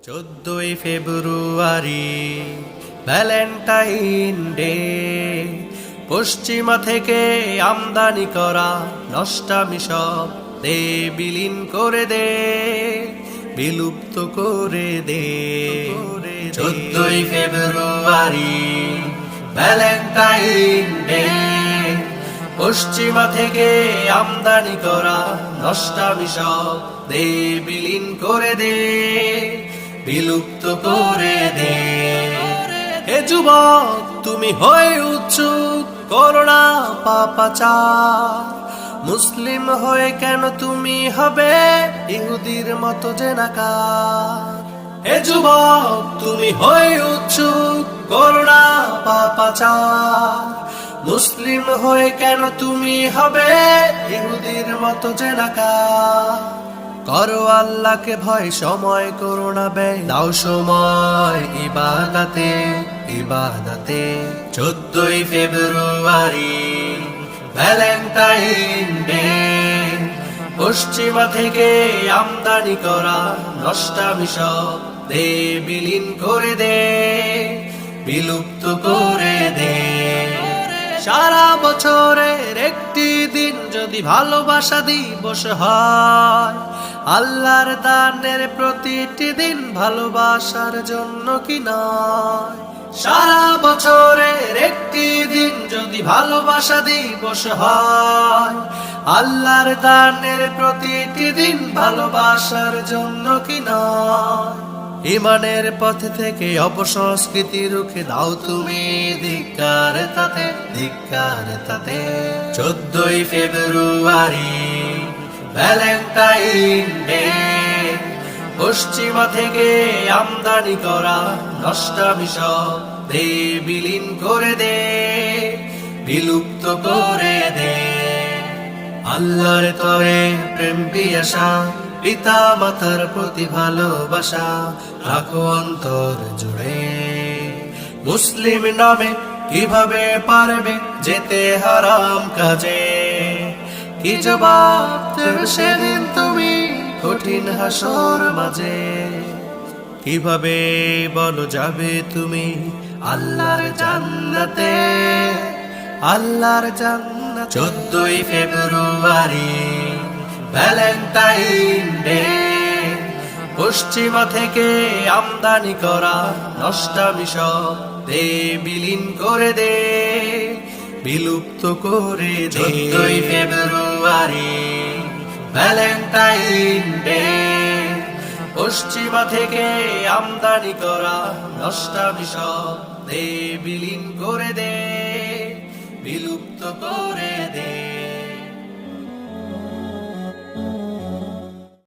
14 ফেব্রুয়ারি Valentine day, পশ্চিমা থেকে আমদানি করা নষ্টামি সব দে বিলীন করে দে, বিলুপ্ত করে দে। 14 ফেব্রুয়ারি ভ্যালেন্টাইন ডে, পশ্চিমা থেকে আমদানি করা নষ্টামি সব দে বিলীন করে দে, বিলুপ্ত করে দে। হে যুবক, তুমি হয়ে উৎসুক করোনা পাপাচার, মুসলিম হয়ে কেন তুমি হবে ইহুদির মতো জেনাকার। হে যুবক, তুমি হয়ে উৎসুক করোনা পাপাচার, মুসলিম হয়ে কেন তুমি হবে ইহুদির মতো জেনাকার। করো আল্লাহকে ভয়, সময় করো না ব্যয়, দাও সময় ইবাদতে ইবাদতে। 14 ফেব্রুয়ারি ভ্যালেন্টাইন ডে, পশ্চিমা থেকে আমদানি করা নষ্টামি সব দে বিলীন করে দে, বিলুপ্ত করে দে। সারা বছরের একটি দিন যদি ভালোবাসা দিবস হয়, আল্লাহর দানের প্রতিটি দিন ভালোবাসার জন্য কি নয়। সারা বছরের একটি দিন যদি ভালোবাসা দিবস হয়, আল্লাহর দানের প্রতিটি দিন ভালোবাসার জন্য কি নয়। ইমানের পথ থেকে অপসংস্কৃতি রুখে দাও তুমি ধিক্কার তাতে ধিক্কার তাতে। 14 ফেব্রুয়ারি ভ্যালেন্টাইন ডে, পশ্চিমা থেকে আমদানি করা নষ্টামি সব দে বিলীন করে দে, বিলুপ্ত করে দে। আল্লাহর তরে প্রেম পিয়াসা, পিতা মাতার প্রতি ভালোবাসা রাখো অন্তর জুড়ে। মুসলিম নামে কিভাবে পারবে যেতে হারাম কাজে, কি জবাব দেবে সেদিন তুমি কঠিন হাসর মাঝে। কিভাবে বলো যাবে তুমি আল্লাহর জান্নাতে, আল্লাহর জান্নাত। 14 ফেব্রুয়ারি ভ্যালেন্টাইন ডে, পশ্চিমা থেকে আমদানি করা নষ্টামি সব দে বিলীন করে দে, বিলুপ্ত করে দে। 14 ফেব্রুয়ারি ভ্যালেন্টাইন ডে, পশ্চিমা থেকে আমদানি করা নষ্টামি সব দে বিলীন করে দে, বিলুপ্ত করে দে।